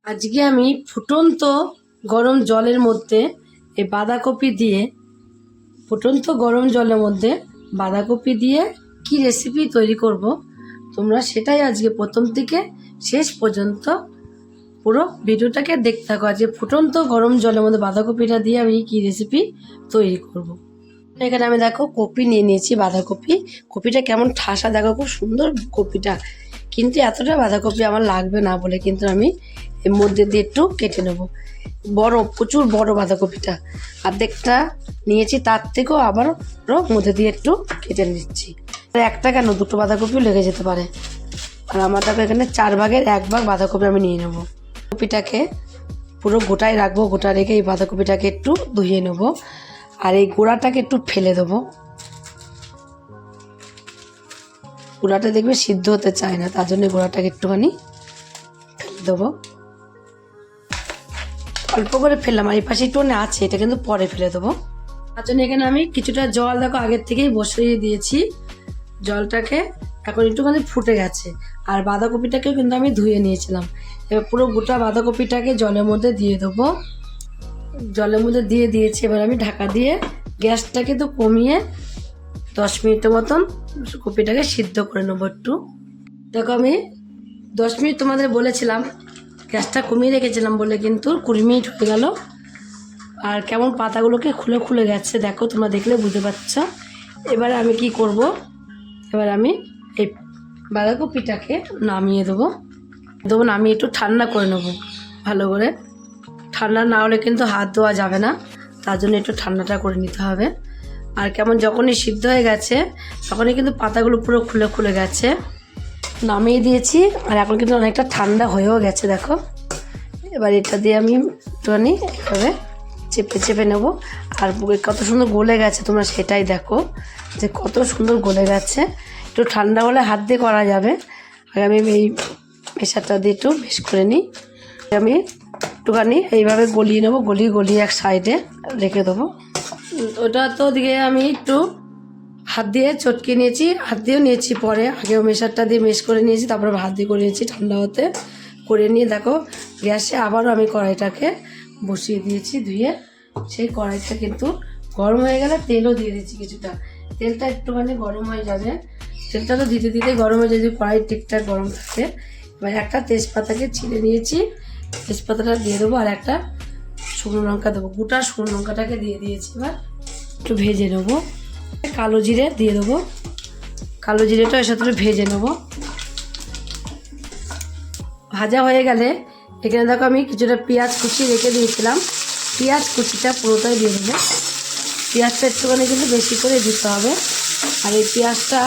আজকে আমি ফুটন্ত গরম জলের মধ্যে এই বাঁধাকপি দিয়ে ফুটন্ত গরম জলের মধ্যে বাঁধাকপি দিয়ে কি রেসিপি তৈরি করব তোমরা সেটাই আজকে প্রথম থেকে শেষ পর্যন্ত পুরো ভিডিওটাকে দেখতে থাকো। আজকে ফুটন্ত গরম জলের মধ্যে বাঁধাকপিটা দিয়ে আমি কি রেসিপি তৈরি করব। এখানে আমি দেখো কপি নিয়ে নিয়েছি, বাঁধাকপি। কপিটা কেমন ঠাসা দেখো, খুব সুন্দর কপিটা, কিন্তু এতটা বাঁধাকপি আমার লাগবে না বলে কিন্তু আমি এর মধ্যে দিয়ে একটু কেটে নেব। বড়, প্রচুর বড় বাঁধাকপিটা অর্ধেকটা নিয়েছি, তার থেকেও আবার মধ্যে দিয়ে একটু কেটে নিচ্ছি। একটা কেন, দুটো বাঁধাকপিও লেগে যেতে পারে। আর আমার দেখো এখানে 4 ভাগের 1 ভাগ বাঁধাকপি আমি নিয়ে নেব। কপিটাকে পুরো গোটাই রাখবো, গোটা রেখে এই বাঁধাকপিটাকে একটু ধুয়ে নেব। আর এই গোড়াটাকে একটু ফেলে দেবো। গোড়াটা দেখবে সিদ্ধ হতে চায় না, তার জন্য গোড়াটাকে একটুখানি ফেলে দেবো। অল্প করে ফেললাম, আর এই পাশে একটু আছে, এটা কিন্তু পরে ফেলে দেবো। তার জন্য এখানে আমি কিছুটা জল দেখো আগের থেকেই বসিয়ে দিয়েছি। জলটাকে এখন একটুখানি ফুটে গেছে। আর বাঁধাকপিটাকেও কিন্তু আমি ধুয়ে নিয়েছিলাম। এবার পুরো গোটা বাঁধাকপিটাকে জলের মধ্যে দিয়ে দেবো। জলের মধ্যে দিয়ে দিয়েছি। এবার আমি ঢাকা দিয়ে গ্যাসটাকে তো কমিয়ে 10 মিনিটের মতন কপিটাকে সিদ্ধ করে নেবো একটু। দেখো আমি 10 মিনিট তোমাদের বলেছিলাম, গ্যাসটা কমিয়ে রেখেছিলাম বলে কিন্তু 20 মিনিট হয়ে গেল। আর কেমন পাতাগুলোকে খুলে খুলে গেছে দেখো, তোমরা দেখলে বুঝতে পারছ। এবার আমি কি করব, এবার আমি এই বাঁধাকপিটাকে নামিয়ে দেবো। নামিয়ে একটু ঠান্ডা করে নেবো ভালো করে। ঠান্ডা না হলে কিন্তু হাত ধোয়া যাবে না, তার জন্য একটু ঠান্ডাটা করে নিতে হবে। আর কেমন যখনই সিদ্ধ হয়ে গেছে তখনই কিন্তু পাতাগুলো পুরো খুলে খুলে গেছে। নামিয়ে দিয়েছি, আর এখন কিন্তু অনেকটা ঠান্ডা হয়েও গেছে দেখো। এবার এটা দিয়ে আমি একটুখানি এভাবে চেপে চেপে নেবো। আর কত সুন্দর গলে গেছে, তোমরা সেটাই দেখো যে কত সুন্দর গলে গেছে। একটু ঠান্ডা হলে হাত দিয়ে করা যাবে। আর আমি এই প্রেশারটা দিয়ে একটু বেশ করে নিই। আমি একটুখানি এইভাবে গলিয়ে নেবো, গলিয়ে এক সাইডে রেখে দেবো। ওটা তো দিকে আমি একটু হাত দিয়ে চটকে নিয়েছি, হাত দিয়েও নিয়েছি পরে। আগেও মেশারটা দিয়ে মেশ করে নিয়েছি, তারপরে হাত দিয়ে করে নিয়েছি ঠান্ডা হতে। করে নিয়ে দেখো গ্যাসে আবারও আমি কড়াইটাকে বসিয়ে দিয়েছি ধুয়ে। সেই কড়াইটা কিন্তু গরম হয়ে গেলে তেলও দিয়ে দিচ্ছি কিছুটা। তেলটা একটুখানি গরম হয়ে যাবে, তেলটা তো দিতে দিতে গরম হয়ে যায় যদি কড়াই ঠিকঠাক গরম থাকে। এবার একটা তেজপাতাকে ছিঁড়ে নিয়েছি, তেজপাতাটা দিয়ে দেবো। আর একটা শুকনো লঙ্কা দেবো, গোটা শুকনো লঙ্কাটাকে দিয়ে দিয়েছি। এবার একটু ভেজে নেবো। কালো জিরে দিয়ে দেবো, কালো জিরেটা এর সাথে ভেজে নেবো। ভাজা হয়ে গেলে এখানে দেখো আমি কিছুটা পেঁয়াজ কুচি রেখে দিয়েছিলাম, পেঁয়াজ কুচিটা পুরোটাই দিয়ে দেবো। পেঁয়াজটা একটুখানি কিন্তু বেশি করে দিতে হবে। আর এই পেঁয়াজটা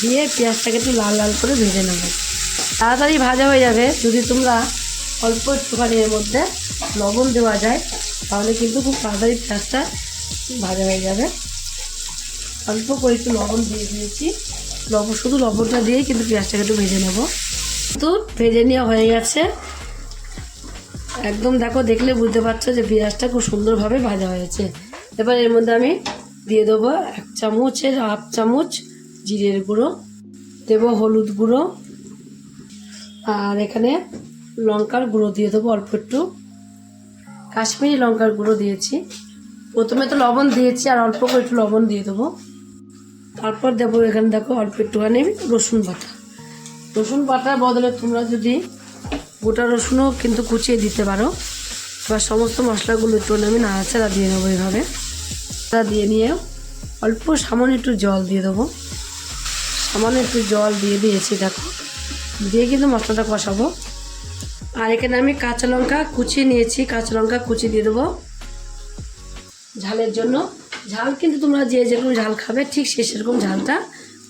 দিয়ে পেঁয়াজটাকে একটু লাল লাল করে ভেজে নেবে। তাড়াতাড়ি ভাজা হয়ে যাবে যদি তোমরা অল্প একটুখানি এর মধ্যে লবণ দেওয়া যায়, তাহলে কিন্তু খুব তাড়াতাড়ি পেঁয়াজটা ভাজা হয়ে যাবে। অল্প করে একটু লবণ দিয়ে দিয়েছি, শুধু লবণটা দিয়েই কিন্তু পেঁয়াজটাকে একটু ভেজে নেব। তো ভেজে নেওয়া হয়ে গেছে একদম, দেখো দেখলে বুঝতে পারছো যে পেঁয়াজটা খুব সুন্দরভাবে ভাজা হয়েছে। এবার এর মধ্যে আমি দিয়ে দেবো 1 চামচের 1/2 চামচ জিরের গুঁড়ো, দেবো হলুদ গুঁড়ো, আর এখানে লঙ্কার গুঁড়ো দিয়ে দেবো অল্প একটু, কাশ্মীরি লঙ্কার গুঁড়ো দিয়েছি। প্রথমে তো লবণ দিয়েছি, আর অল্প করে একটু লবণ দিয়ে দেবো। তারপর দেবো এখানে দেখো অল্প একটুখানি রসুন বাটা। রসুন বাটার বদলে তোমরা যদি গোটা রসুনও কিন্তু কুচিয়ে দিতে পারো। এবার সমস্ত মশলাগুলো একটু আমি নাড়াচাড়া দিয়ে নেবো এইভাবে। দিয়ে নিয়ে অল্প সামান্য একটু জল দিয়ে দেবো, সামান্য একটু জল দিয়ে দিয়েছি দেখো, দিয়ে কিন্তু মশলাটা কষাবো। আর এখানে আমি কাঁচা লঙ্কা কুচিয়ে নিয়েছি, কাঁচা লঙ্কা কুচি দিয়ে দেবো ঝালের জন্য। ঝাল কিন্তু তোমরা যে যেরকম ঝাল খাবে ঠিক সেরকম ঝালটা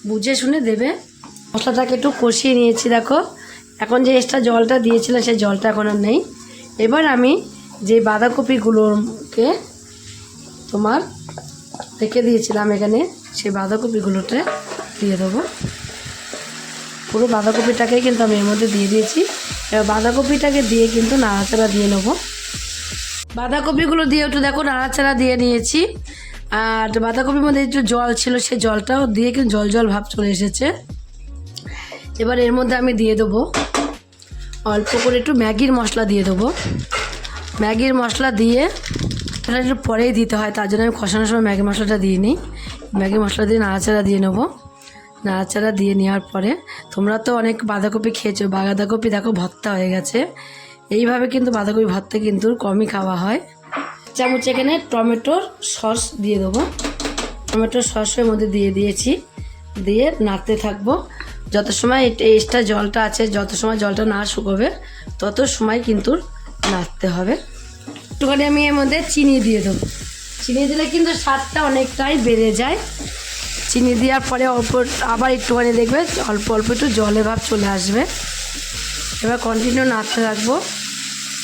বুঝে শুনে দেবে। মশলাটাকে একটু কষিয়ে নিয়েছি দেখো। এখন যে এক্সট্রা জলটা দিয়েছিলাম সেই জলটা এখন আর নেই। এবার আমি যে বাঁধাকপিগুলোকে তোমার রেখে দিয়েছিলাম এখানে, সেই বাঁধাকপিগুলোতে দিয়ে দেবো। পুরো বাঁধাকপিটাকে কিন্তু আমি এর মধ্যে দিয়ে দিয়েছি। এবার বাঁধাকপিটাকে দিয়ে কিন্তু নাড়াচাড়া দিয়ে নেবো। বাঁধাকপিগুলো দিয়ে একটু দেখো নাড়াচাড়া দিয়ে নিয়েছি। আর বাঁধাকপির মধ্যে একটু জল ছিল, সেই জলটাও দিয়ে কিন্তু জল জল ভাব চলে এসেছে। এবার এর মধ্যে আমি দিয়ে দেবো অল্প করে একটু ম্যাগির মশলা দিয়ে দেবো। ম্যাগির মশলা দিয়ে এটা একটু পরেই দিতে হয়, তার জন্য আমি কষানোর সময় ম্যাগি মশলাটা দিয়ে নিই। ম্যাগি মশলা দিয়ে নাড়াচাড়া দিয়ে নেবো। নাড়াচাড়া দিয়ে নেওয়ার পরে তোমরা তো অনেক বাঁধাকপি খেয়েছো, বাঁধাকপি দেখো ভর্তা হয়ে গেছে। এইভাবে কিন্তু বাঁধাকপি ভর্তা কিন্তু কমই খাওয়া হয়। চামচ এখানে টমেটোর সস দিয়ে দেবো। টমেটোর সসের মধ্যে দিয়ে দিয়েছি, দিয়ে নাড়তে থাকবো যত সময় এক্সট্রা জলটা আছে, যত সময় জলটা না শুকোবে তত সময় কিন্তু নাড়তে হবে। একটুখানি আমি এর মধ্যে চিনি দিয়ে দেবো। চিনি দিলে কিন্তু স্বাদটা অনেকটাই বেড়ে যায়। চিনি দেওয়ার পরে অল্প আবার একটুখানি দেখবে অল্প অল্প একটু জলে ভাব চলে আসবে। এবার কন্টিনিউ নাড়তে থাকবো।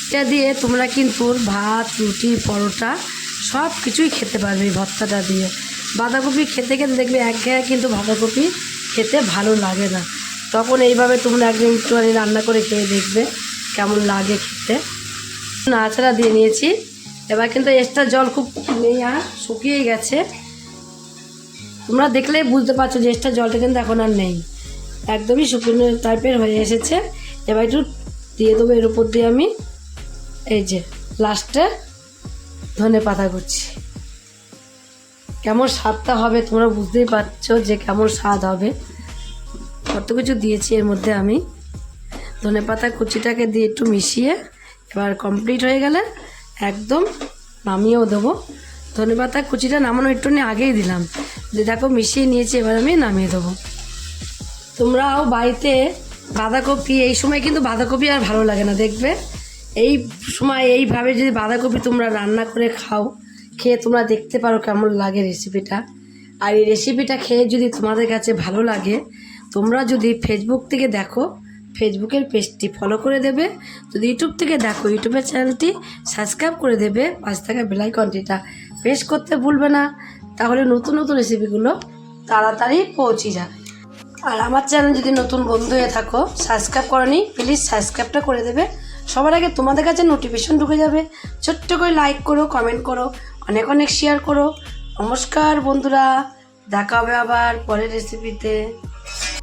এটা দিয়ে তোমরা কিন্তু ভাত, রুটি, পরোটা সব কিছুই খেতে পারবে এই ভর্তাটা দিয়ে। বাঁধাকপি খেতে খেতে দেখবে একঘেয়ে কিন্তু বাঁধাকপি খেতে ভালো লাগে না, তখন এইভাবে তোমরা একদিন একটুখানি রান্না করে খেয়ে দেখবে কেমন লাগে খেতে। নাড়াচাড়া দিয়ে নিয়েছি। এবার কিন্তু এক্সট্রা জল খুব নেই, আর শুকিয়ে গেছে। তোমরা দেখলেই বুঝতে পারছো যে এক্সট্রা জলটা কিন্তু এখন আর নেই, একদমই শুকনো টাইপের হয়ে এসেছে। এবার একটু দিয়ে দেবো এর উপর দিয়ে আমি এই যে লাস্টে ধনে পাতা করছি। কেমন স্বাদটা হবে তোমরা বুঝতেই পারছো যে কেমন স্বাদ হবে। কত কিছু দিয়েছি এর মধ্যে আমি। ধনে পাতা কুচিটাকে দিয়ে একটু মিশিয়ে এবার কমপ্লিট হয়ে গেলে একদম নামিয়েও দেবো। ধনে পাতা কুচিটা নামানো একটু আগেই দিলাম, যে দেখো মিশিয়ে নিয়েছি, এবার আমি নামিয়ে দেবো। তোমরাও বাড়িতে বাঁধাকপি, এই সময় কিন্তু বাঁধাকপি আর ভালো লাগে না, দেখবে এই সময় এইভাবে যদি বাঁধাকপি তোমরা রান্না করে খাও, খেয়ে তোমরা দেখতে পারো কেমন লাগে রেসিপিটা। আর এই রেসিপিটা খেয়ে যদি তোমাদের কাছে ভালো লাগে, তোমরা যদি ফেসবুক থেকে দেখো ফেসবুকের পেজটি ফলো করে দেবে, যদি ইউটিউব থেকে দেখো ইউটিউবের চ্যানেলটি সাবস্ক্রাইব করে দেবে, পাশে থাকা বেল আইকনটিটা প্রেস করতে ভুলবে না, তাহলে নতুন নতুন রেসিপিগুলো তাড়াতাড়ি পৌঁছে যাবে। আর আমার চ্যানেল যদি নতুন বন্ধু হয়ে থাকো, সাবস্ক্রাইব করোনি, প্লিজ সাবস্ক্রাইবটা করে দেবে, সবার আগে তোমাদের কাছে নোটিফিকেশন ঢুকে যাবে। ছোট্ট করে লাইক করো, কমেন্ট করো, অনেক অনেক শেয়ার করো। নমস্কার বন্ধুরা, দেখা হবে আবার পরের রেসিপিতে।